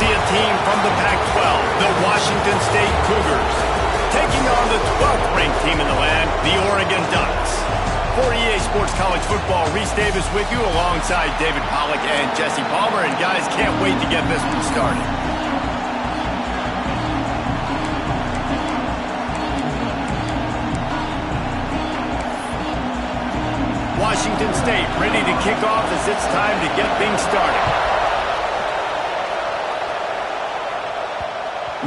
see a team from the Pac-12, the Washington State Cougars, taking on the 12th ranked team in the land, the Oregon Ducks. For EA Sports College Football, Reese Davis with you alongside David Pollack and Jesse Palmer. And guys, can't wait to get this one started. Washington State ready to kick off as it's time to get things started.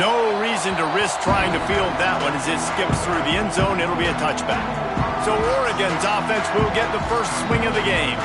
No reason to risk trying to field that one as it skips through the end zone. It'll be a touchback. So Oregon's offense will get the first swing of the game.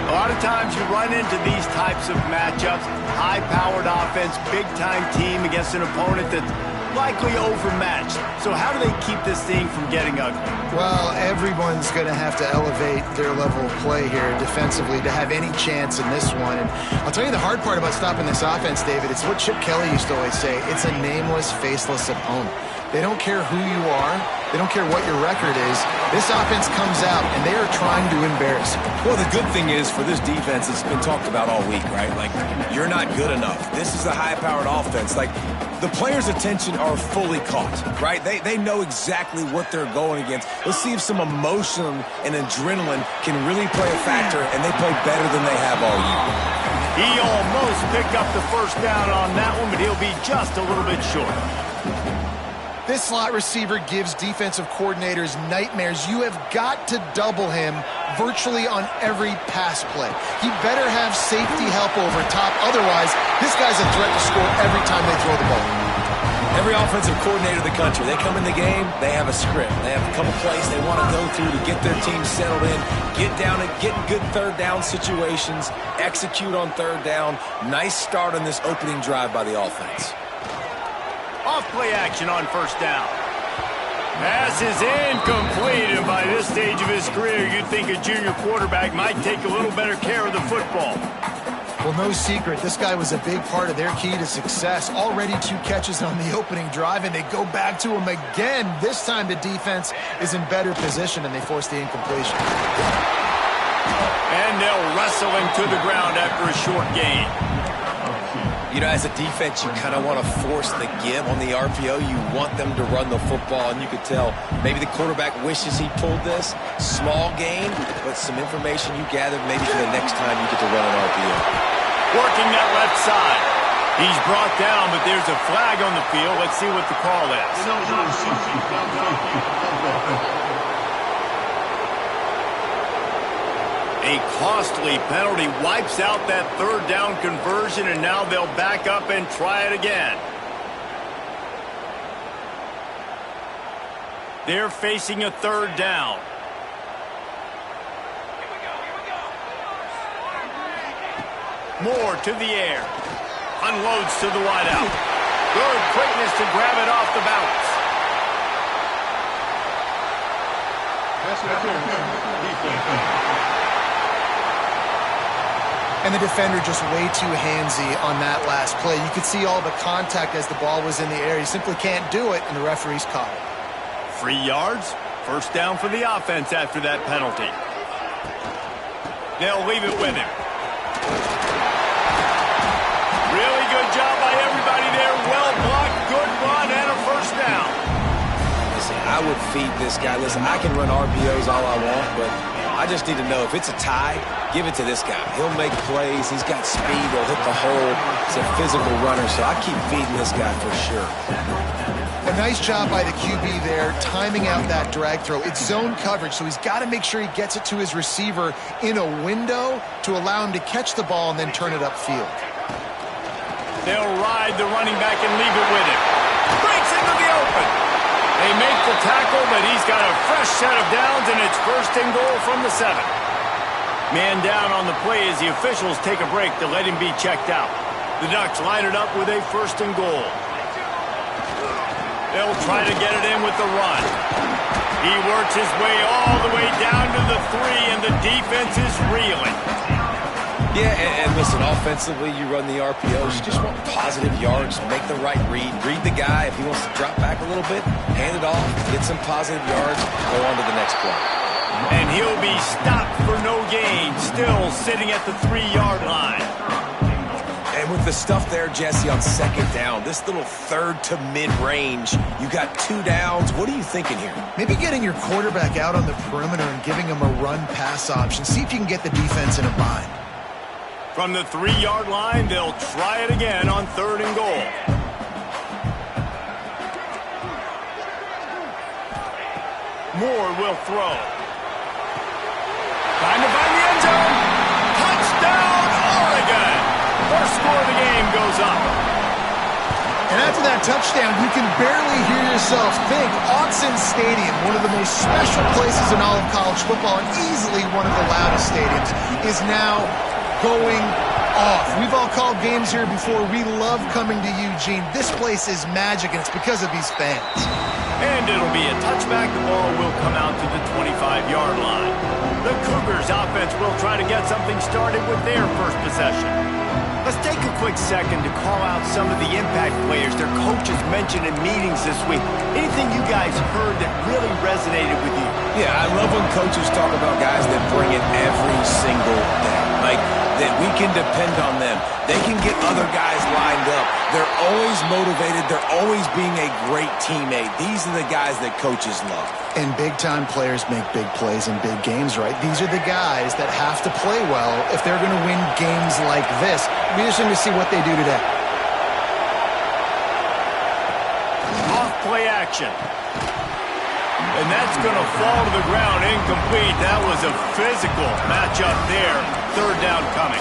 A lot of times you run into these types of matchups, high-powered offense, big-time team against an opponent that's likely overmatched. So how do they keep this thing from getting ugly? Well, everyone's going to have to elevate their level of play here defensively to have any chance in this one. And I'll tell you the hard part about stopping this offense, David, it's what Chip Kelly used to always say. It's a nameless, faceless opponent. They don't care who you are. They don't care what your record is. This offense comes out, and they are trying to embarrass you. Well, the good thing is for this defense, it's been talked about all week, right? Like, you're not good enough. This is a high-powered offense. Like, the players' attention are fully caught, right? They know exactly what they're going against. Let's see if some emotion and adrenaline can really play a factor, and they play better than they have all year. He almost picked up the first down on that one, but he'll be just a little bit short. This slot receiver gives defensive coordinators nightmares. You have got to double him virtually on every pass play. He better have safety help over top. Otherwise, this guy's a threat to score every time they throw the ball. Every offensive coordinator in the country, they come in the game, they have a script. They have a couple plays they want to go through to get their team settled in, get down and get in good third down situations, execute on third down. Nice start on this opening drive by the offense. Off-play action on first down. Pass is incomplete, and by this stage of his career, you'd think a junior quarterback might take a little better care of the football. Well, no secret, this guy was a big part of their key to success. Already 2 catches on the opening drive, and they go back to him again. This time the defense is in better position, and they force the incompletion. And they'll wrestle him to the ground after a short gain. You know, as a defense, you kind of want to force the give on the RPO. You want them to run the football, and you could tell maybe the quarterback wishes he pulled this. Small gain, but some information you gathered maybe for the next time you get to run an RPO. Working that left side. He's brought down, but there's a flag on the field. Let's see what the call is. A costly penalty wipes out that third down conversion, and now they'll back up and try it again. They're facing a third down. Moore to the air. Unloads to the wideout. Good quickness to grab it off the bounce. And the defender just way too handsy on that last play. You could see all the contact as the ball was in the air. He simply can't do it, and the referee's caught it. 3 yards. First down for the offense after that penalty. They'll leave it with him. Really good job by everybody there. Well blocked, good run, and a first down. Listen, I would feed this guy. Listen, I can run RPOs all I want, but I just need to know if it's a tie, give it to this guy. He'll make plays. He's got speed. He'll hit the hole. He's a physical runner, so I keep feeding this guy for sure. A nice job by the QB there, timing out that drag throw. It's zone coverage, so he's got to make sure he gets it to his receiver in a window to allow him to catch the ball and then turn it upfield. They'll ride the running back and leave it with him. Breaks into the open. They make the tackle, but he's got a fresh set of downs, and it's first and goal from the 7. Man down on the play as the officials take a break to let him be checked out. The Ducks line it up with a first and goal. They'll try to get it in with the run. He works his way all the way down to the 3, and the defense is reeling. Yeah, and listen, offensively, you run the RPOs. You just want positive yards, make the right read. Read the guy. If he wants to drop back a little bit, hand it off, get some positive yards, go on to the next play. And he'll be stopped for no gain, still sitting at the 3-yard line. And with the stuff there, Jesse, on second down, this little third to mid-range, you got 2 downs. What are you thinking here? Maybe getting your quarterback out on the perimeter and giving him a run-pass option. See if you can get the defense in a bind. From the 3-yard line, they'll try it again on 3rd and goal. Moore will throw. Time to find the end zone. Touchdown, Oregon. First score of the game goes up. And after that touchdown, you can barely hear yourself think. Autzen Stadium, one of the most special places in all of college football and easily one of the loudest stadiums, is now going off. We've all called games here before. We love coming to Eugene. This place is magic, and it's because of these fans. And it'll be a touchback. The ball will come out to the 25-yard line. The Cougars offense will try to get something started with their first possession. Let's take a quick second to call out some of the impact players their coaches mentioned in meetings this week. Anything you guys heard that really resonated with you? Yeah, I love when coaches talk about guys that bring it every single day. Like, that we can depend on them. They can get other guys lined up. They're always motivated. They're always being a great teammate. These are the guys that coaches love. And big-time players make big plays in big games, right? These are the guys that have to play well if they're going to win games like this. We're just going to see what they do today. Off-play action. And that's going to fall to the ground incomplete. That was a physical matchup there. 3rd down coming.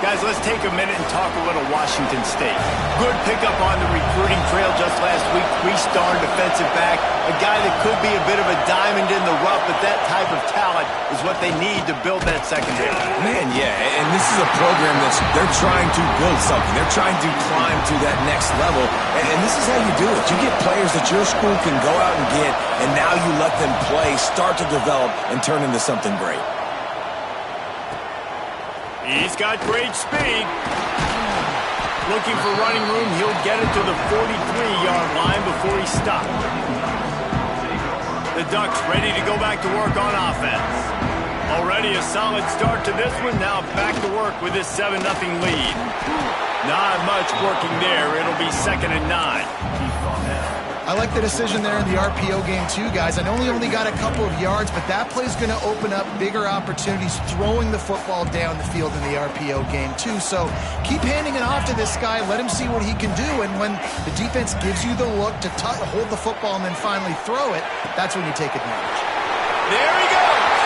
Guys, let's take a minute and talk a little Washington State. Good pickup on the recruiting trail just last week. 3-star defensive back. A guy that could be a bit of a diamond in the rough, but that type of talent is what they need to build that secondary. Man, yeah, and this is a program they're trying to build something. They're trying to climb to that next level, and this is how you do it. You get players that your school can go out and get, and now you let them play, start to develop, and turn into something great. He's got great speed. Looking for running room. He'll get it to the 43-yard line before he stopped. The Ducks ready to go back to work on offense. Already a solid start to this one. Now back to work with this 7-0 lead. Not much working there. It'll be 2nd and 9. I like the decision there in the RPO game too, guys. I know he only got a couple of yards, but that play's going to open up bigger opportunities throwing the football down the field in the RPO game too. So keep handing it off to this guy. Let him see what he can do. And when the defense gives you the look to hold the football and then finally throw it, that's when you take advantage. There he goes.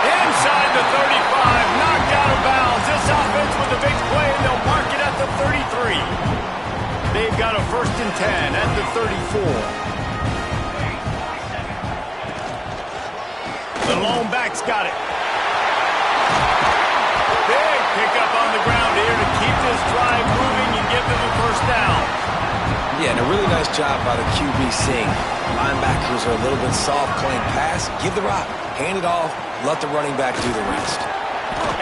Inside the 35, knocked out of bounds. This offense with a big play, and they'll mark it at the 33. They've got a 1st and 10 at the 34. The lone back's got it. Big pickup on the ground here to keep this drive moving and give them a 1st down. Yeah, and a really nice job by the QB seeing. Linebackers are a little bit soft playing pass. Give the rock, hand it off, let the running back do the rest.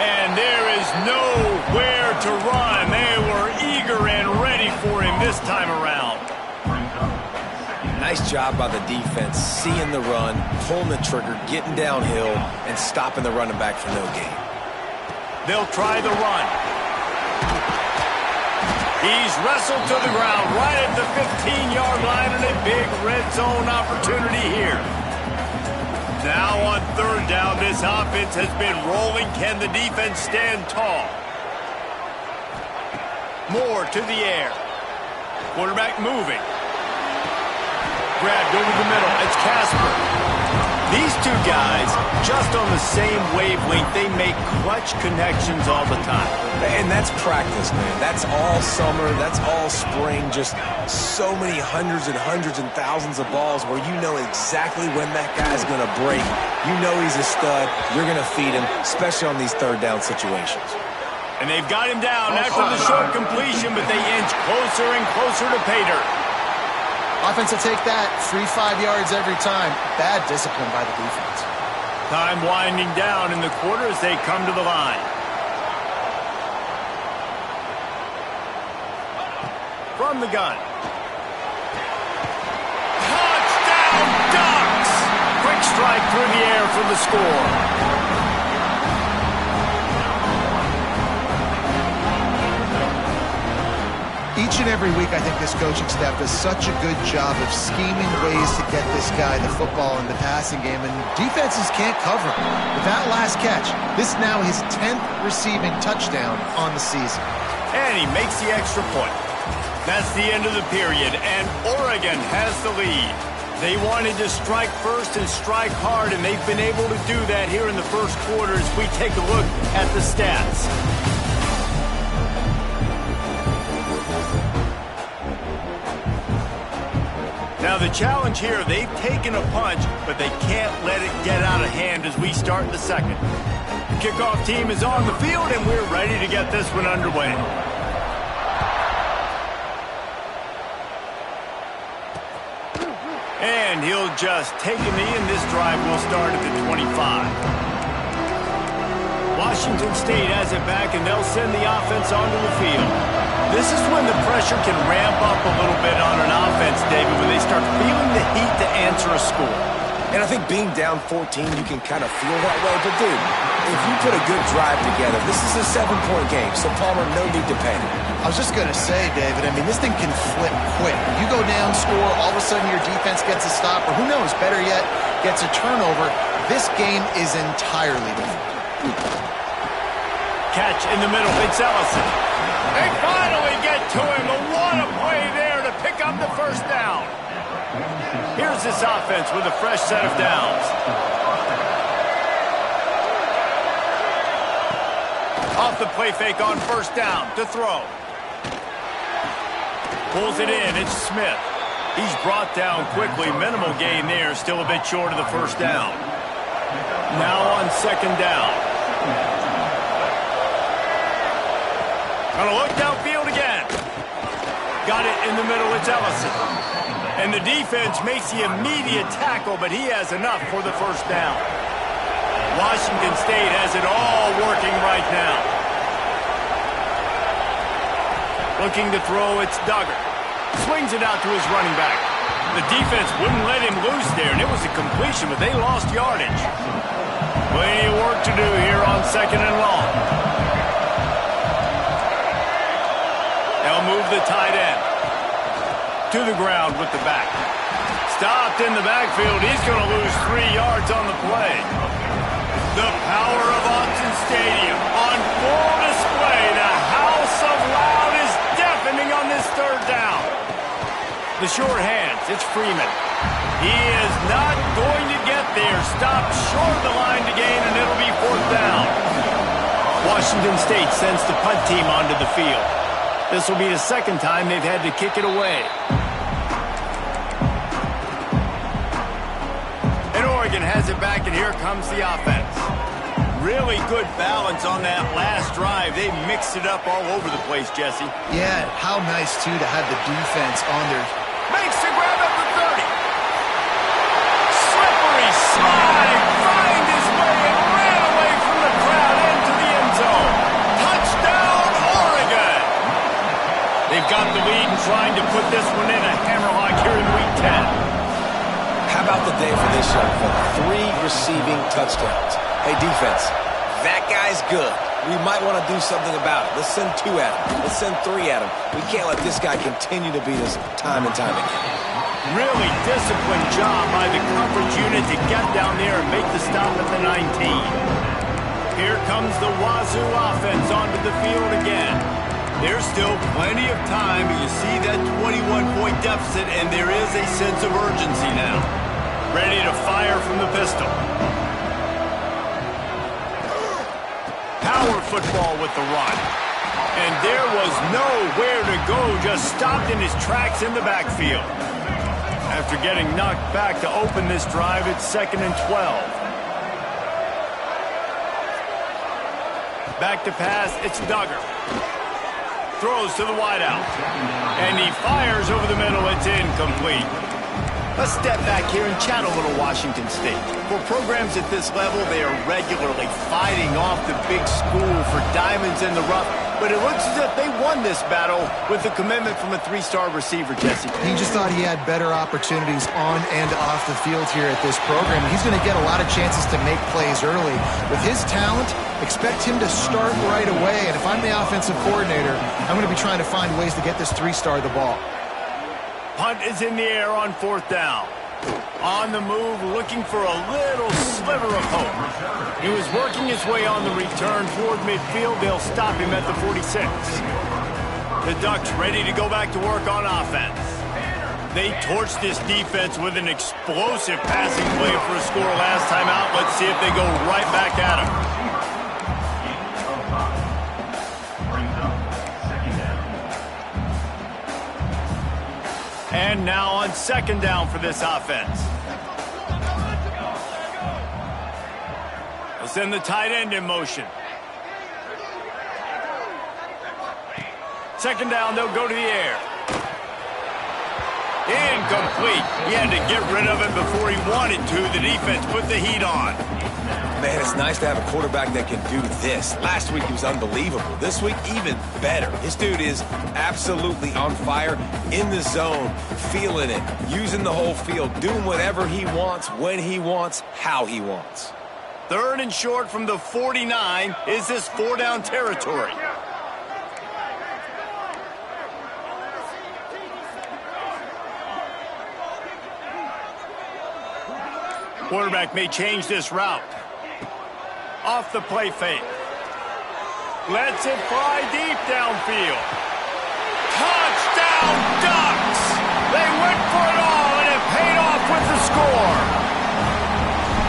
And there is nowhere to run. They were eager and ready for him this time around. Nice job by the defense, seeing the run, pulling the trigger, getting downhill, and stopping the running back for no gain. They'll try the run. He's wrestled to the ground right at the 15-yard line, and a big red zone opportunity here. Now on 3rd down, this offense has been rolling. Can the defense stand tall? Moore to the air. Quarterback moving. Grabbed over the middle. It's Casper. These two guys, just on the same wavelength, they make clutch connections all the time. And that's practice, man. That's all summer. That's all spring. Just so many hundreds and thousands of balls where you know exactly when that guy's going to break. You know he's a stud. You're going to feed him, especially on these 3rd down situations. And they've got him down after the short completion, but they inch closer and closer to pay dirt. Offense will take that. Free 5 yards every time. Bad discipline by the defense. Time winding down in the quarter as they come to the line. From the gun. Touchdown, Ducks! Quick strike through the air for the score. Each and every week, I think this coaching staff does such a good job of scheming ways to get this guy the football in the passing game, and defenses can't cover him. With that last catch, this is now his 10th receiving touchdown on the season. And he makes the extra point. That's the end of the period, and Oregon has the lead. They wanted to strike first and strike hard, and they've been able to do that here in the first quarter as we take a look at the stats. Now the challenge here, they've taken a punch, but they can't let it get out of hand as we start the second. The kickoff team is on the field, and we're ready to get this one underway. And he'll just take a knee, and this drive will start at the 25. Washington State has it back, and they'll send the offense onto the field. This is when the pressure can ramp up a little bit on an offense, David, when they start feeling the heat to answer a score. And I think being down 14, you can kind of feel that way. But, dude, if you put a good drive together, this is a 7-point game, so Palmer, no need to panic. I was just going to say, David, I mean, this thing can flip quick. You go down, score, all of a sudden your defense gets a stop, or who knows, better yet, gets a turnover. This game is entirely different. Catch in the middle, it's Ellison. They finally get to him, but what a play there to pick up the first down. Here's this offense with a fresh set of downs. Off the play fake on first down to throw. Pulls it in, it's Smith. He's brought down quickly, minimal gain there, still a bit short of the first down. Now on second down. Gonna look downfield again. Got it in the middle, it's Ellison. And the defense makes the immediate tackle, but he has enough for the first down. Washington State has it all working right now. Looking to throw, it's Duggar. Swings it out to his running back. The defense wouldn't let him loose there, and it was a completion, but they lost yardage. Plenty of work to do here on second and long. They'll move the tight end to the ground with the back. Stopped in the backfield. He's going to lose 3 yards on the play. The power of Autzen Stadium on full display. The house of loud is deafening on this third down. The short hands, it's Freeman. He is not going to get there. Stopped short of the line to gain, and it'll be fourth down. Washington State sends the punt team onto the field. This will be the second time they've had to kick it away. And Oregon has it back, and here comes the offense. Really good balance on that last drive. They mixed it up all over the place, Jesse. Yeah, how nice, too, to have the defense on their... Makes the grab at the 30. Slippery slide. Find his way and ran away from the crowd into the end zone. Touchdown, Oregon. They've got the lead and trying to put this one in a hammerlock here in Week 10. How about the day for this young fella? 3 receiving touchdowns. Hey, defense, that guy's good. We might want to do something about it. Let's send 2 at him. Let's send 3 at him. We can't let this guy continue to beat us time and time again. Really disciplined job by the coverage unit to get down there and make the stop at the 19. Here comes the Wazoo offense onto the field again. There's still plenty of time, but you see that 21-point deficit, and there is a sense of urgency now. Ready to fire from the pistol. Power football with the run. And there was nowhere to go, just stopped in his tracks in the backfield. After getting knocked back to open this drive, it's 2nd and 12. Back to pass, it's Duggar. Throws to the wideout. And he fires over the middle. It's incomplete. Let's step back here and chat a little Washington State. For programs at this level, they are regularly fighting off the big school for diamonds in the rough. but it looks as if they won this battle with the commitment from a three-star receiver, Jesse. He just thought he had better opportunities on and off the field here at this program. He's going to get a lot of chances to make plays early. With his talent, expect him to start right away. And if I'm the offensive coordinator, I'm going to be trying to find ways to get this three-star the ball. Punt is in the air on 4th down. On the move, looking for a little sliver of hope. He was working his way on the return toward midfield. They'll stop him at the 46. The Ducks ready to go back to work on offense. They torched this defense with an explosive passing play for a score last time out. Let's see if they go right back at him. And now on 2nd down for this offense. They'll send the tight end in motion. 2nd down, they'll go to the air. Incomplete. He had to get rid of it before he wanted to. The defense put the heat on. Man, it's nice to have a quarterback that can do this. Last week he was unbelievable. This week, even better. This dude is absolutely on fire, in the zone, feeling it, using the whole field, doing whatever he wants, when he wants, how he wants. 3rd and short from the 49. Is this 4-down territory? Quarterback may change this route. Off the play fake. Lets it fly deep downfield. Touchdown, Ducks! They went for it all, and it paid off with the score.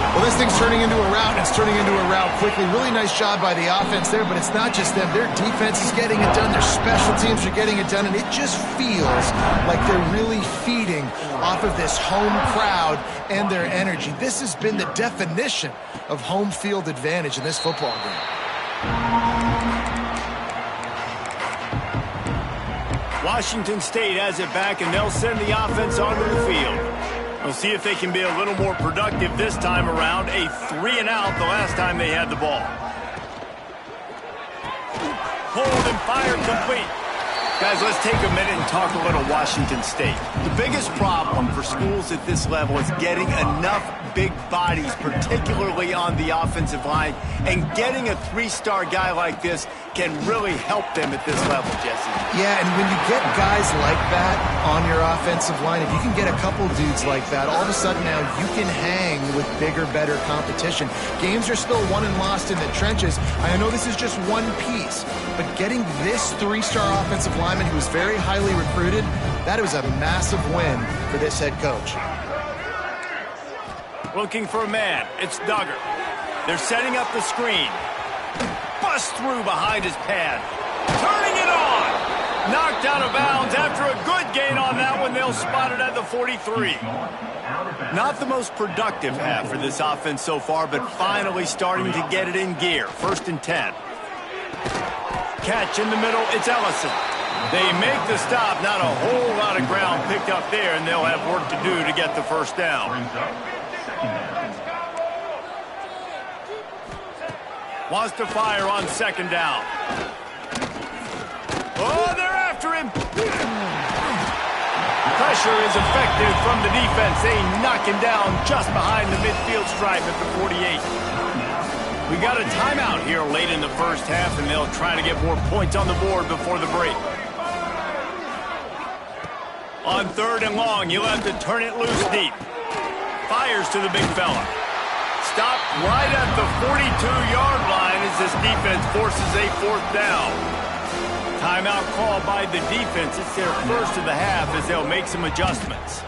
Well, this thing's turning into a rout, and it's turning into a rout quickly. Really nice job by the offense there, but it's not just them. Their defense is getting it done. Their special teams are getting it done, and it just feels like they're really feeding off of this home crowd and their energy. This has been the definition of home field advantage in this football game. Washington State has it back, and they'll send the offense onto the field. We'll see if they can be a little more productive this time around. A 3-and-out the last time they had the ball. Hold and fire complete. Guys, let's take a minute and talk a little Washington State. The biggest problem for schools at this level is getting enough big bodies, particularly on the offensive line, and getting a 3-star guy like this can really help them at this level, Jesse. Yeah, and when you get guys like that on your offensive line, if you can get a couple dudes like that, all of a sudden now you can hang with bigger, better competition. Games are still won and lost in the trenches. I know this is just one piece, but getting this 3-star offensive lineman who was very highly recruited, that was a massive win for this head coach. Looking for a man. It's Duggar. They're setting up the screen. Bust through behind his pad. Turning it on. Knocked out of bounds after a good gain on that one. They'll spot it at the 43. Not the most productive half for this offense so far, but finally starting to get it in gear. 1st and 10. Catch in the middle. It's Ellison. They make the stop. Not a whole lot of ground picked up there, and they'll have work to do to get the 1st down. Wants to fire on 2nd down. Oh, they're after him. Pressure is effective from the defense. They knock him down just behind the midfield stripe at the 48. We got a timeout here late in the 1st half, and they'll try to get more points on the board before the break. On 3rd and long, you'll have to turn it loose deep. Fires to the big fella. Stopped right at the 42-yard line as this defense forces a 4th down. Timeout called by the defense. It's their first of the half as they'll make some adjustments.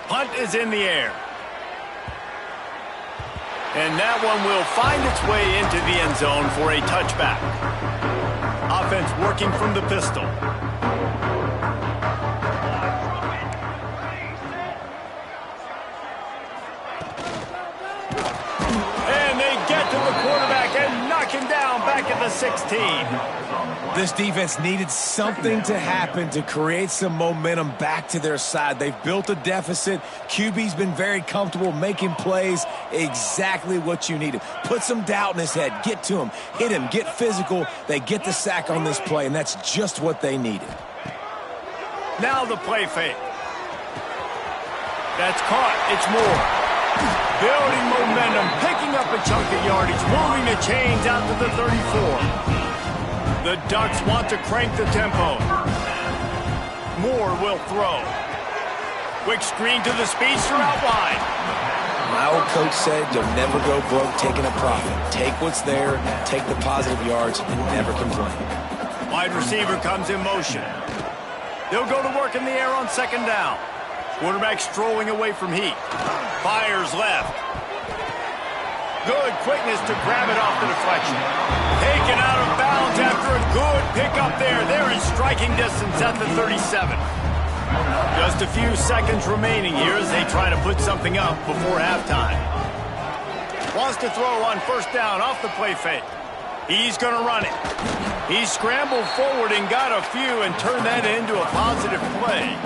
Punt is in the air. And that one will find its way into the end zone for a touchback. Offense working from the pistol. And they get to the quarterback and knock him down back at the 16. This defense needed something to happen to create some momentum back to their side. They've built a deficit. QB's been very comfortable making plays. Exactly what you needed. Put some doubt in his head. Get to him. Hit him. Get physical. They get the sack on this play, and that's just what they needed. Now the play fake. That's caught. It's Moore. Building momentum, picking up a chunk of yardage, moving the chains out to the 34. The Ducks want to crank the tempo. Moore will throw. Quick screen to the speedster out wide. My old coach said you'll never go broke taking a profit. Take what's there, take the positive yards, and never complain. Wide receiver comes in motion. They'll go to work in the air on second down. Quarterback strolling away from heat. Fires left. Good quickness to grab it off the deflection. Taken out of bounds after a good pickup there. They're in striking distance at the 37. Just a few seconds remaining here as they try to put something up before halftime. Wants to throw on first down off the play fake. He's going to run it. He scrambled forward and got a few and turned that into a positive play.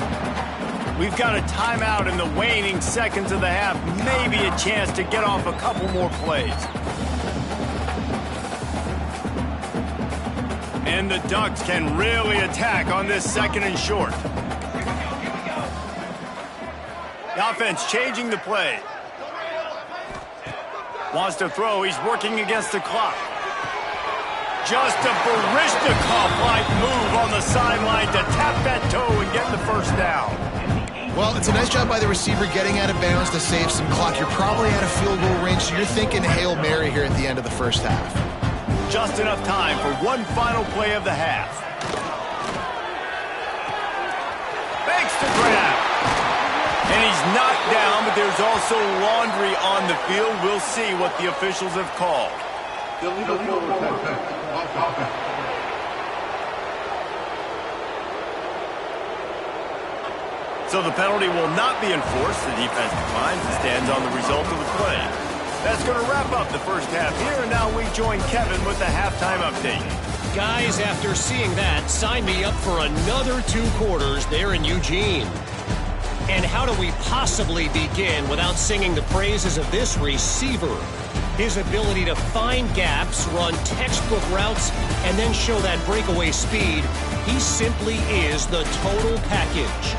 We've got a timeout in the waning seconds of the half. Maybe a chance to get off a couple more plays. And the Ducks can really attack on this second and short. The offense changing the play. Wants to throw. He's working against the clock. Just a Baryshnikov-like move on the sideline to tap that toe and get the first down. Well, it's a nice job by the receiver getting out of bounds to save some clock. You're probably at a field goal range, so you're thinking Hail Mary here at the end of the first half. Just enough time for one final play of the half. Fakes to grab. And he's knocked down, but there's also laundry on the field. We'll see what the officials have called. So the penalty will not be enforced. The defense declines and stands on the result of the play. That's going to wrap up the first half here, and now we join Kevin with the halftime update. Guys, after seeing that, sign me up for another 2 quarters there in Eugene. And how do we possibly begin without singing the praises of this receiver? His ability to find gaps, run textbook routes, and then show that breakaway speed. He simply is the total package.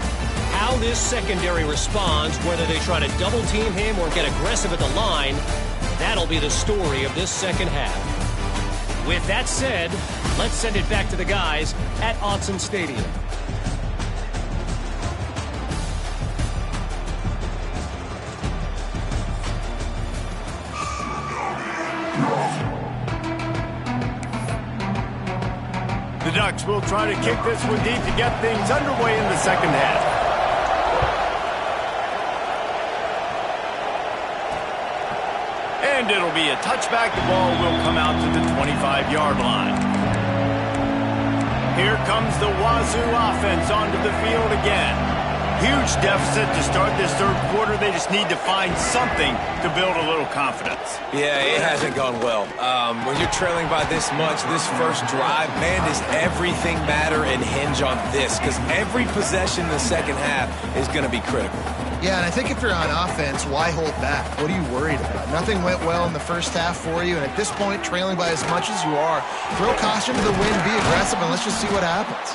How this secondary responds, whether they try to double team him or get aggressive at the line, that'll be the story of this second half. With that said, let's send it back to the guys at Autzen Stadium. The Ducks will try to kick this one deep to get things underway in the second half. And it'll be a touchback. The ball will come out to the 25-yard line. Here comes the Wazoo offense onto the field again. Huge deficit to start this third quarter. They just need to find something to build a little confidence. Yeah, it hasn't gone well. When you're trailing by this much, this first drive, man, does everything matter and hinge on this? Because every possession in the second half is going to be critical. Yeah, and I think if you're on offense, why hold back? What are you worried about? Nothing went well in the first half for you, and at this point, trailing by as much as you are, throw caution to the wind, be aggressive, and let's just see what happens.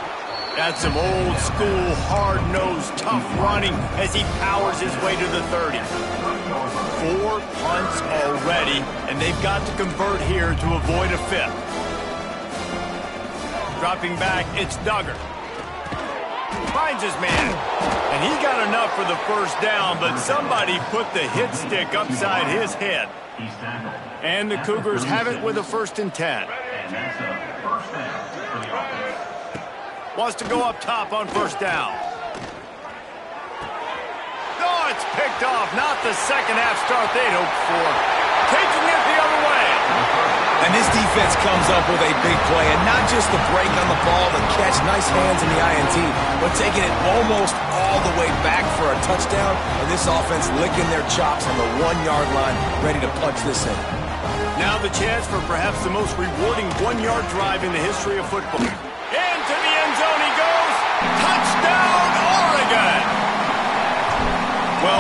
That's some old school, hard-nosed, tough running as he powers his way to the 30. 4 punts already, and they've got to convert here to avoid a fifth. Dropping back, it's Duggar. Finds his man, and he got enough for the first down, but somebody put the hit stick upside his head. And the Cougars have it with a 1st and 10. Wants to go up top on first down. Oh, it's picked off. Not the second half start they'd hoped for. Taking it the other way. And this defense comes up with a big play, and not just the break on the ball, the catch, nice hands in the INT, but taking it almost all the way back for a touchdown, and this offense licking their chops on the 1-yard line, ready to punch this in. Now the chance for perhaps the most rewarding 1-yard drive in the history of football.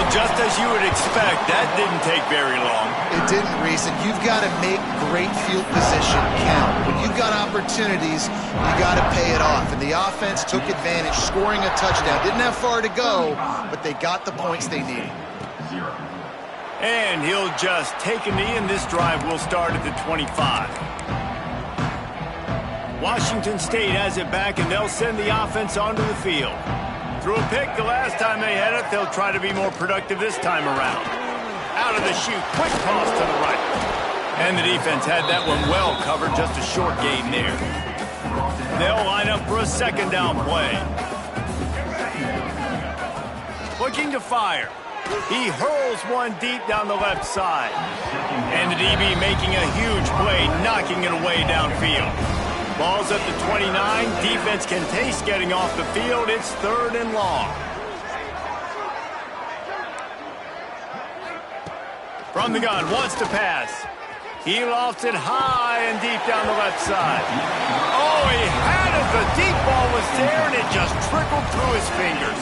Well, just as you would expect, that didn't take very long. It didn't, Reese, and you've got to make great field position count. When you've got opportunities, you got to pay it off. And the offense took advantage, scoring a touchdown. Didn't have far to go, but they got the points they needed. And he'll just take a knee, and this drive will start at the 25. Washington State has it back, and they'll send the offense onto the field. Threw a pick the last time they had it. They'll try to be more productive this time around. Out of the chute, quick toss to the right. And the defense had that one well covered, just a short gain there. They'll line up for a second down play. Looking to fire. He hurls one deep down the left side. And the DB making a huge play, knocking it away downfield. Ball's up to 29. Defense can taste getting off the field. It's 3rd and long. From the gun, wants to pass. He lofts it high and deep down the left side. Oh, he had it. The deep ball was there, and it just trickled through his fingers.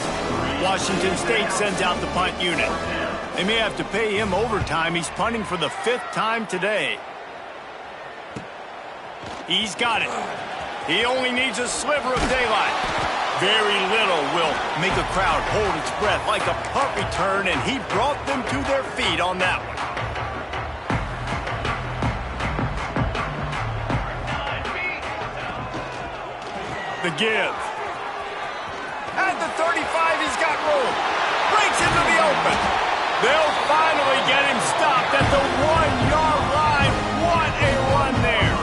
Washington State sends out the punt unit. They may have to pay him overtime. He's punting for the 5th time today. He's got it. He only needs a sliver of daylight. Very little will make a crowd hold its breath like a punt return, and he brought them to their feet on that one. The give. At the 35, he's got room. Breaks into the open. They'll finally get him stopped at the 1-yard line. What a run there.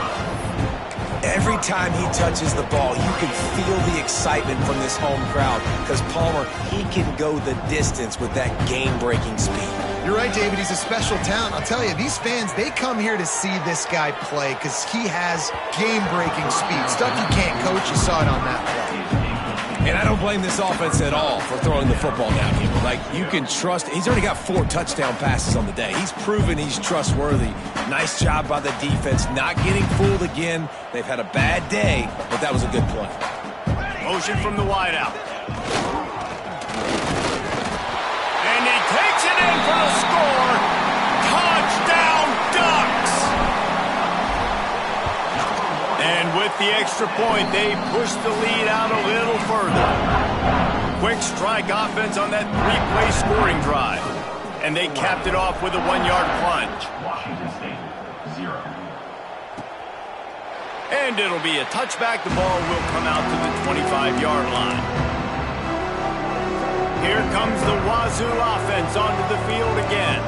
Every time he touches the ball, you can feel the excitement from this home crowd because Palmer, he can go the distance with that game-breaking speed. You're right, David. He's a special talent. I'll tell you, these fans, they come here to see this guy play because he has game-breaking speed. Stuff you can't coach. You saw it on that play. And I don't blame this offense at all for throwing the football down here. Like, you can trust. He's already got 4 touchdown passes on the day. He's proven he's trustworthy. Nice job by the defense, not getting fooled again. They've had a bad day, but that was a good play. Motion from the wideout. And he takes it in for the score. Touchdown, Ducks! And with the extra point, they push the lead out a little further. Quick strike offense on that 3-play scoring drive. And they capped it off with a 1-yard plunge. Washington State, 0. And it'll be a touchback. The ball will come out to the 25-yard line. Here comes the Wazoo offense onto the field again.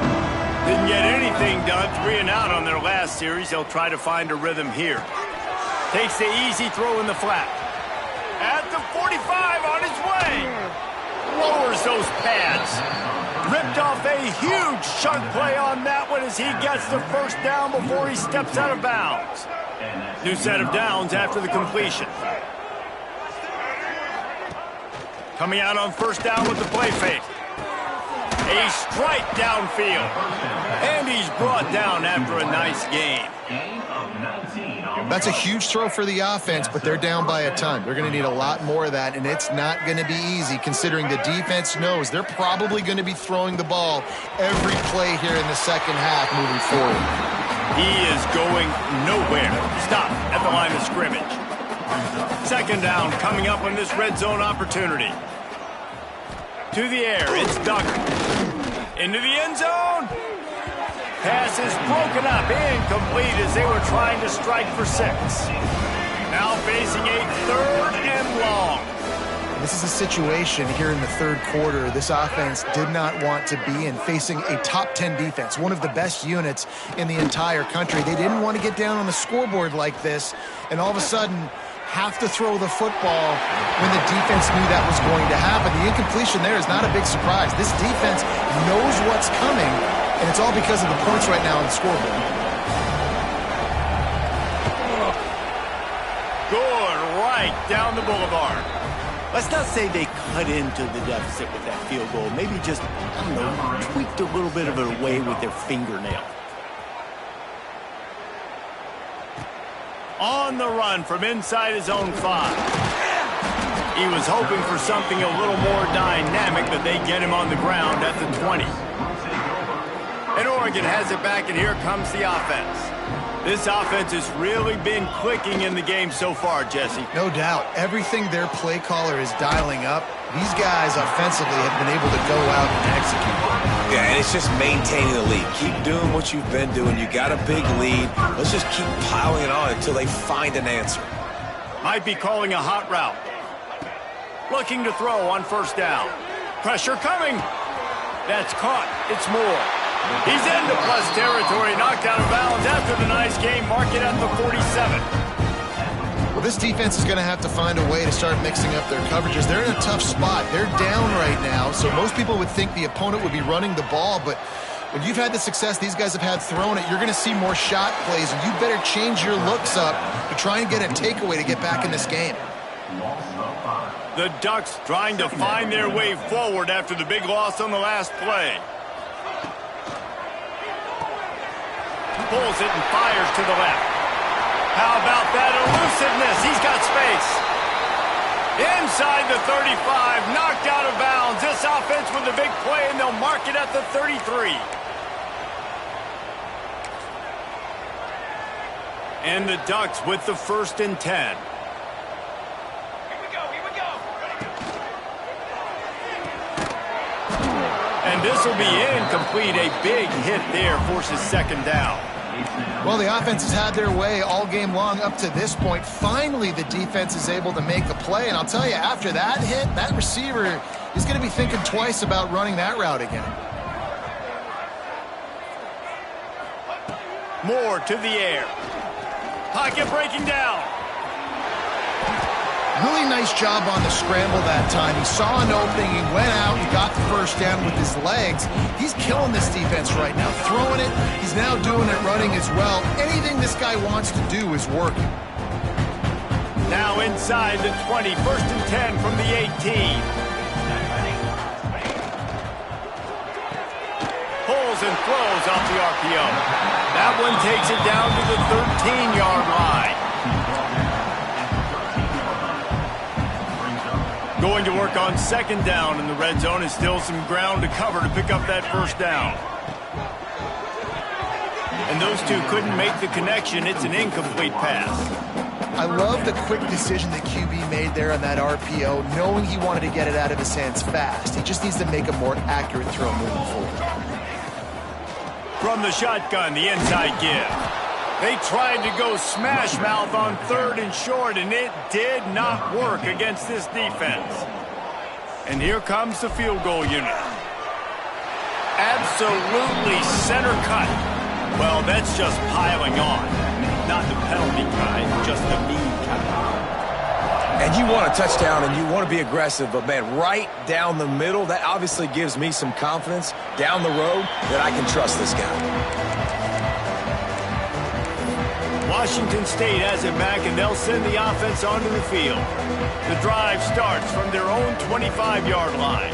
Didn't get anything done. 3 and out on their last series. They'll try to find a rhythm here. Takes the easy throw in the flat. At the 45 on his way. Lowers those pads. Ripped off a huge chunk play on that one as he gets the first down before he steps out of bounds. New set of downs after the completion. Coming out on first down with the play fake. A strike downfield. And he's brought down after a nice gain. That's a huge throw for the offense, but they're down by a ton. They're going to need a lot more of that, and it's not going to be easy considering the defense knows they're probably going to be throwing the ball every play here in the second half moving forward. He is going nowhere. Stop at the line of scrimmage. Second down coming up on this red zone opportunity. To the air, it's Ducker. Into the end zone. Pass is broken up, incomplete as they were trying to strike for 6. Now facing a 3rd and long. This is a situation here in the third quarter this offense did not want to be in, facing a top 10 defense, one of the best units in the entire country. They didn't want to get down on the scoreboard like this, and all of a sudden have to throw the football when the defense knew that was going to happen. The incompletion there is not a big surprise. This defense knows what's coming, and it's all because of the points right now on the scoreboard. Good right down the boulevard. Let's not say they cut into the deficit with that field goal. Maybe just, I don't know, tweaked a little bit of it away with their fingernail. On the run from inside his own 5. He was hoping for something a little more dynamic, but they get him on the ground at the 20. And Oregon has it back, and here comes the offense. This offense has really been clicking in the game so far, Jesse. No doubt. Everything their play caller is dialing up, these guys offensively have been able to go out and execute. Yeah, and it's just maintaining the lead. Keep doing what you've been doing. You got a big lead. Let's just keep piling it on until they find an answer. Might be calling a hot route. Looking to throw on first down. Pressure coming. That's caught. It's Moore. He's into plus territory, knocked out of bounds after the nice game. Mark it at the 47. Well, this defense is going to have to find a way to start mixing up their coverages. They're in a tough spot. They're down right now, so most people would think the opponent would be running the ball, but when you've had the success these guys have had throwing it, you're going to see more shot plays, and you better change your looks up to try and get a takeaway to get back in this game. The Ducks trying to find their way forward after the big loss on the last play. Pulls it and fires to the left. How about that elusiveness? He's got space. Inside the 35, knocked out of bounds. This offense with a big play, and they'll mark it at the 33. And the Ducks with the 1st and 10. And this will be incomplete. A big hit there forces 2nd down. Well, the offense has had their way all game long up to this point. Finally, the defense is able to make a play. And I'll tell you, after that hit, that receiver is going to be thinking twice about running that route again. Moore to the air. Pocket breaking down. Really nice job on the scramble that time. He saw an opening, he went out and got the 1st down with his legs. He's killing this defense right now. Throwing it, he's now doing it running as well. Anything this guy wants to do is working. Now inside the 20, 1st and 10 from the 18. Pulls and throws off the RPO. That one takes it down to the 13-yard line. Going to work on 2nd down in the red zone, and still some ground to cover to pick up that 1st down. And those two couldn't make the connection. It's an incomplete pass. I love the quick decision that QB made there on that RPO, knowing he wanted to get it out of his hands fast. He just needs to make a more accurate throw moving forward. From the shotgun, the inside give. They tried to go smash mouth on 3rd and short, and it did not work against this defense. And here comes the field goal unit. Absolutely center cut. Well, that's just piling on. Not the penalty kind, just the mean kind. And you want a touchdown and you want to be aggressive, but man, right down the middle, that obviously gives me some confidence down the road that I can trust this guy. Washington State has it back, and they'll send the offense onto the field. The drive starts from their own 25-yard line.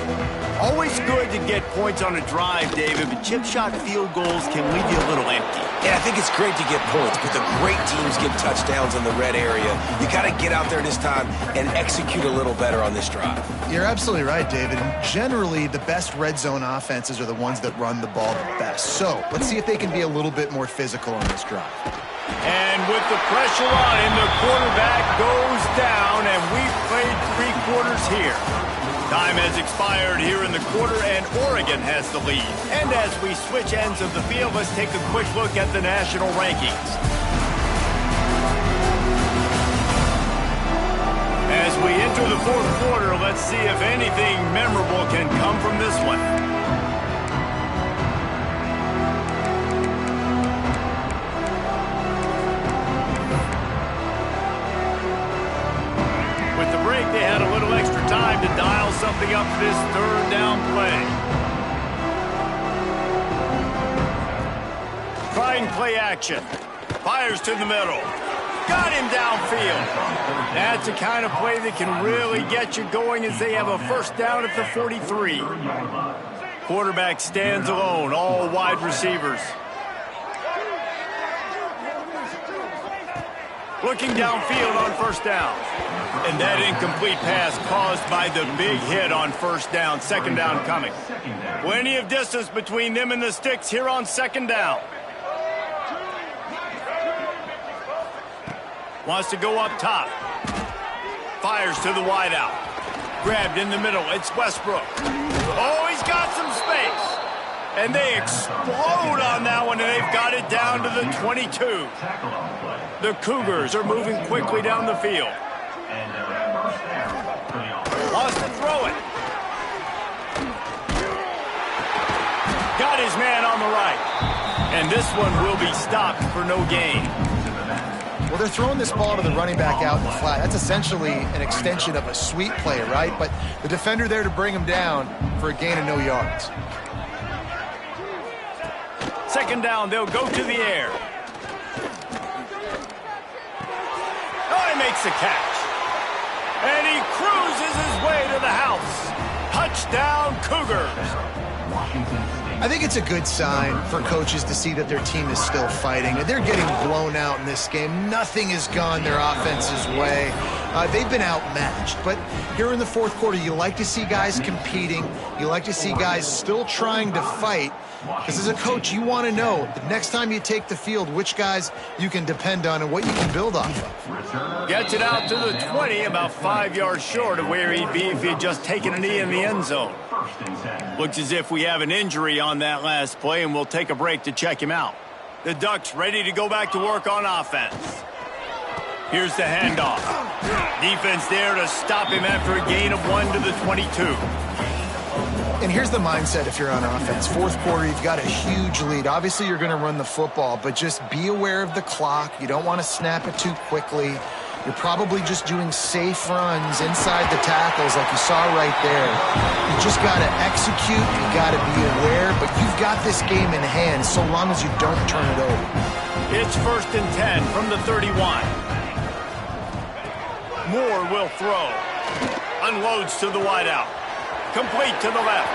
Always good to get points on a drive, David, but chip shot field goals can leave you a little empty. And I think it's great to get points, but the great teams get touchdowns in the red area. You got to get out there this time and execute a little better on this drive. You're absolutely right, David. And generally, the best red zone offenses are the ones that run the ball the best. So let's see if they can be a little bit more physical on this drive. And with the pressure on him, the quarterback goes down, and we've played 3 quarters here. Time has expired here in the quarter, and Oregon has the lead. And as we switch ends of the field, let's take a quick look at the national rankings. As we enter the 4th quarter, let's see if anything memorable can come from this one. They had a little extra time to dial something up for this 3rd down play. Trying play action. Fires to the middle. Got him downfield. That's the kind of play that can really get you going as they have a 1st down at the 43. Quarterback stands alone, all wide receivers. Looking downfield on 1st down. And that incomplete pass caused by the big hit on first down. Second down coming. Plenty of distance between them and the sticks here on second down. Wants to go up top. Fires to the wideout. Grabbed in the middle. It's Westbrook. Oh, he's got some space. And they explode on that one, and they've got it down to the 22. The Cougars are moving quickly down the field. Wants to throw it. Got his man on the right. And this one will be stopped for no gain. Well, they're throwing this ball to the running back out in the flat. That's essentially an extension of a sweep play, right? But the defender there to bring him down for a gain of no yards. Second down, they'll go to the air. Oh, he makes the catch. And he cruises his way to the house. Touchdown, Cougars. I think it's a good sign for coaches to see that their team is still fighting. They're getting blown out in this game. Nothing has gone their offense's way. They've been outmatched. But here in the fourth quarter, you like to see guys competing. You like to see guys still trying to fight. Because as a coach, you want to know the next time you take the field, which guys you can depend on and what you can build off of. Gets it out to the 20, about 5 yards short of where he'd be if he had just taken a knee in the end zone. Looks as if we have an injury on that last play, and we'll take a break to check him out. The Ducks ready to go back to work on offense. Here's the handoff. Defense there to stop him after a gain of 1 to the 22. And here's the mindset if you're on offense. Fourth quarter, you've got a huge lead. Obviously, you're going to run the football, but just be aware of the clock. You don't want to snap it too quickly. You're probably just doing safe runs inside the tackles like you saw right there. You just got to execute. You got to be aware, but you've got this game in hand so long as you don't turn it over. It's 1st and 10 from the 31. Moore will throw. Unloads to the wideout. Complete to the left.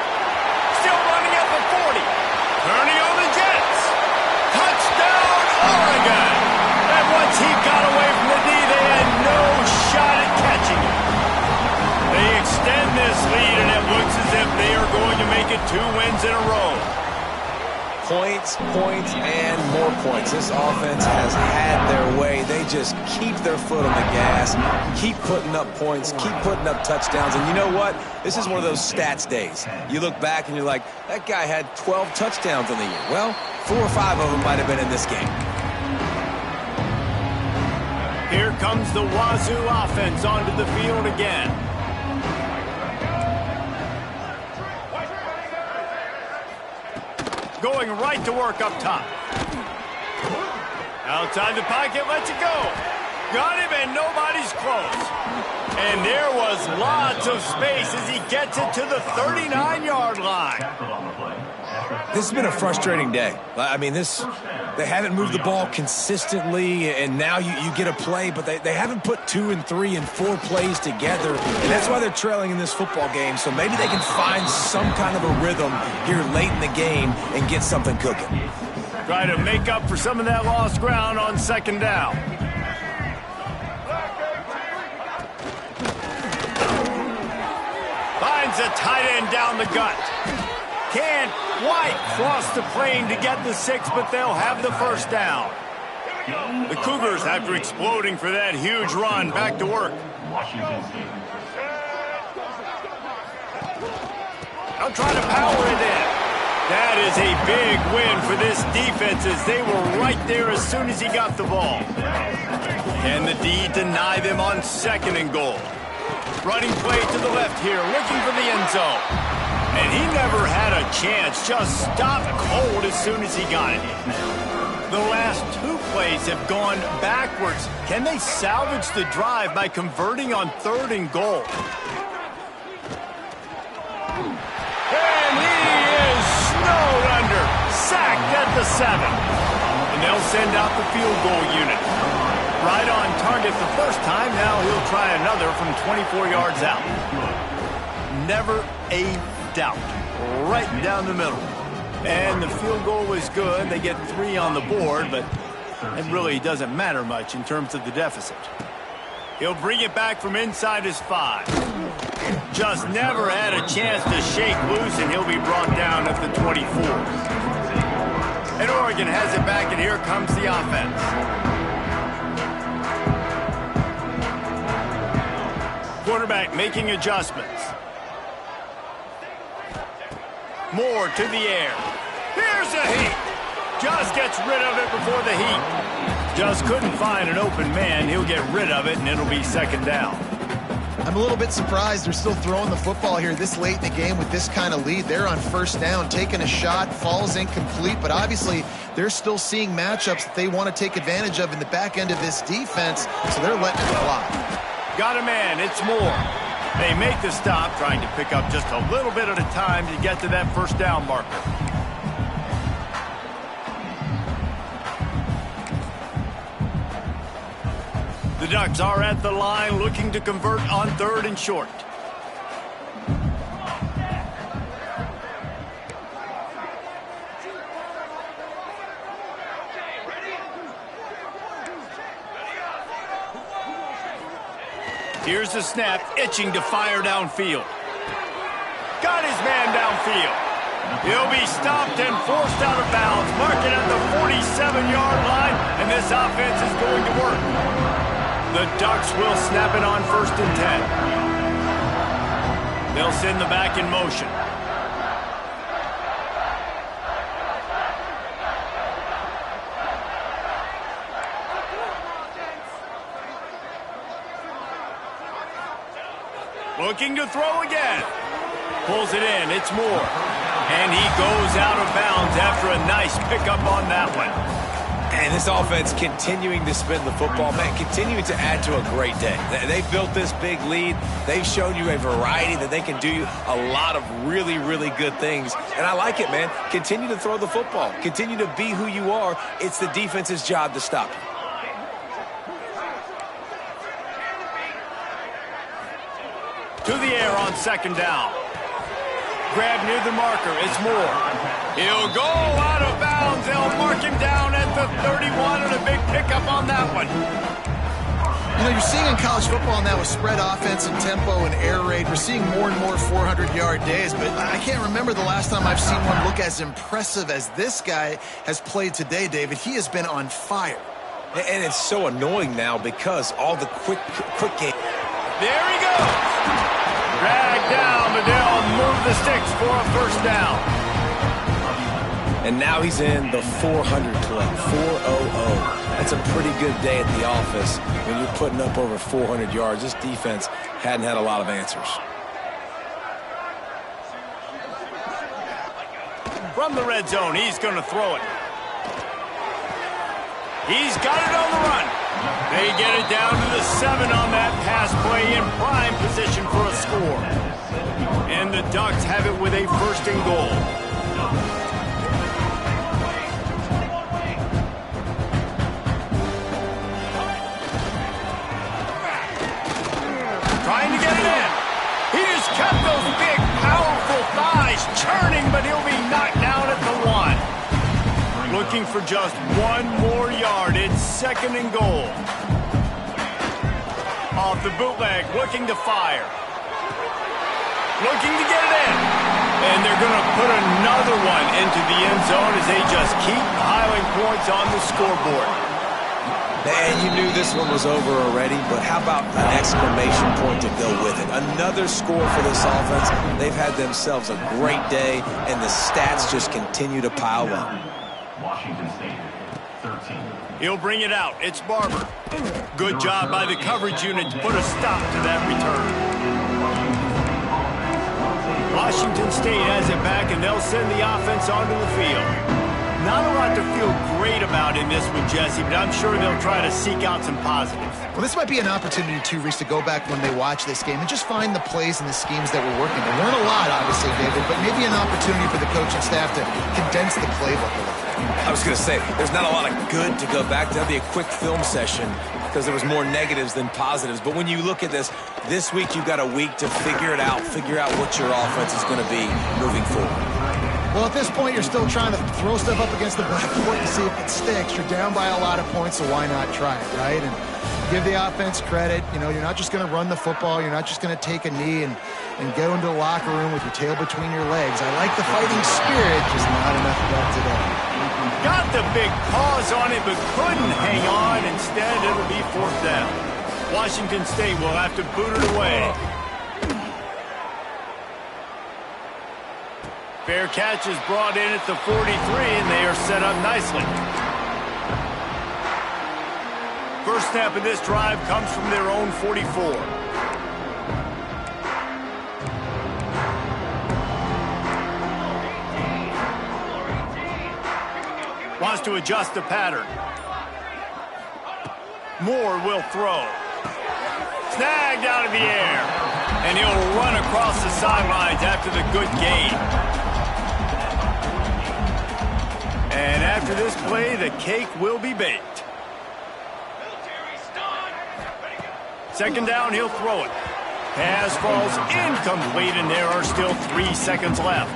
Still running at the 40. Turning on the Jets. Touchdown, Oregon. And once he got away from the knee, they had no shot at catching him. They extend this lead, and it looks as if they are going to make it 2 wins in a row. Points, points, and more points. This offense has had their way. They just keep their foot on the gas, keep putting up points, keep putting up touchdowns. And you know what? This is one of those stats days. You look back and you're like, that guy had 12 touchdowns on the year. Well, 4 or 5 of them might have been in this game. Here comes the Wazoo offense onto the field again. Going right to work up top. Outside the pocket, lets it go. Got him, and nobody's close. And there was lots of space as he gets it to the 39-yard line. This has been a frustrating day. I mean, they haven't moved the ball consistently, and now you get a play, but they haven't put 2 and 3 and 4 plays together, and that's why they're trailing in this football game. So maybe they can find some kind of a rhythm here late in the game and get something cooking. Try to make up for some of that lost ground on second down. Finds a tight end down the gut. Can't quite cross the plane to get the 6, but they'll have the first down. The Cougars, after exploding for that huge run, back to work. They'll try to power it in. That is a big win for this defense as they were right there as soon as he got the ball. Can the D deny them on 2nd and goal? Running play to the left here, looking for the end zone. And he never had a chance, just stopped cold as soon as he got it. The last 2 plays have gone backwards. Can they salvage the drive by converting on 3rd and goal? And he is snowed under, sacked at the 7. And they'll send out the field goal unit. Right on target the first time, now he'll try another from 24 yards out. Never a doubt. Right down the middle. And the field goal was good. They get 3 on the board, but it really doesn't matter much in terms of the deficit. He'll bring it back from inside his 5. Just never had a chance to shake loose, and he'll be brought down at the 24. And Oregon has it back, and here comes the offense. Quarterback making adjustments. Moore to the air. Here's a heat. Just gets rid of it before the heat. Just couldn't find an open man. He'll get rid of it, and it'll be second down. I'm a little bit surprised they're still throwing the football here this late in the game with this kind of lead. They're on first down, taking a shot, falls incomplete, but obviously they're still seeing matchups that they want to take advantage of in the back end of this defense, so they're letting it fly. Got a man, it's Moore. They make the stop, trying to pick up just a little bit at a time to get to that first down marker. The Ducks are at the line looking to convert on 3rd and short. Here's the snap, itching to fire downfield. Got his man downfield. He'll be stopped and forced out of bounds, marking at the 47-yard line, and this offense is going to work. The Ducks will snap it on 1st and 10. They'll send the back in motion. Looking to throw again. Pulls it in. It's Moore. And he goes out of bounds after a nice pickup on that one. And this offense continuing to spin the football, man, continuing to add to a great day. They've built this big lead. They've shown you a variety that they can do a lot of really, really good things. And I like it, man. Continue to throw the football. Continue to be who you are. It's the defense's job to stop you. To the air on 2nd down. Grab near the marker. It's Moore. He'll go out of bounds. They'll mark him down at the 31, and a big pickup on that one. You know, you're seeing in college football now with spread offense and tempo and air raid, we're seeing more and more 400-yard days, but I can't remember the last time I've seen one look as impressive as this guy has played today, David. He has been on fire. And it's so annoying now because all the quick game. There he goes. Dragged down, but they'll move the sticks for a first down. And now he's in the 400 club, 400. That's a pretty good day at the office when you're putting up over 400 yards. This defense hadn't had a lot of answers. From the red zone, he's going to throw it. He's got it on the run. They get it down to the 7 on that pass play in prime position for a score. And the Ducks have it with a 1st and goal. Trying to get it in. He just kept those big, powerful thighs churning, but he'll be knocked down at the 1. Looking for just 1 more yard. It's 2nd and goal. Off the bootleg, looking to fire. Looking to get it in. And they're going to put another one into the end zone as they just keep piling points on the scoreboard. And you knew this one was over already, but how about an exclamation point to go with it? Another score for this offense. They've had themselves a great day, and the stats just continue to pile up. Washington State, 13. He'll bring it out. It's Barber. Good job by the coverage unit to put a stop to that return. Washington State has it back, and they'll send the offense onto the field. Not a lot to feel great about in this one, Jesse, but I'm sure they'll try to seek out some positives. Well, this might be an opportunity, too, Reese, to go back when they watch this game and just find the plays and the schemes that were working. There weren't a lot, obviously, David, but maybe an opportunity for the coaching staff to condense the playbook a little. I was going to say, there's not a lot of good to go back to. That'll be a quick film session because there was more negatives than positives. But when you look at this week you've got a week to figure it out, figure out what your offense is going to be moving forward. Well, at this point, you're still trying to throw stuff up against the blackboard to see if it sticks. You're down by a lot of points, so why not try it, right? And give the offense credit. You know, you're not just going to run the football. You're not just going to take a knee and go into the locker room with your tail between your legs. I like the fighting spirit, just not enough of that today. Got the big pause on it, but couldn't hang on. Instead, it'll be 4th down. Washington State will have to boot it away. Fair catch is brought in at the 43, and they are set up nicely. First snap of this drive comes from their own 44. Wants to adjust the pattern. Moore will throw. Snagged out of the air. And he'll run across the sidelines after the good gain. And after this play, the cake will be baked. Second down, he'll throw it. Pass falls incomplete, and there are still 3 seconds left.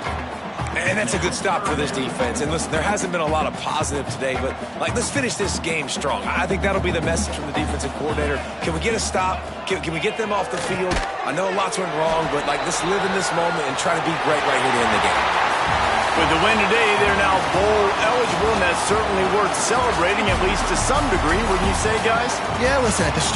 And that's a good stop for this defense. And listen, there hasn't been a lot of positive today, but let's finish this game strong. I think that'll be the message from the defensive coordinator. Can we get a stop? Can we get them off the field? I know lots went wrong, but let's live in this moment and try to be great right here to end the game. With the win today, they're now bowl eligible, and that's certainly worth celebrating, at least to some degree, wouldn't you say, guys? Yeah, listen, at the start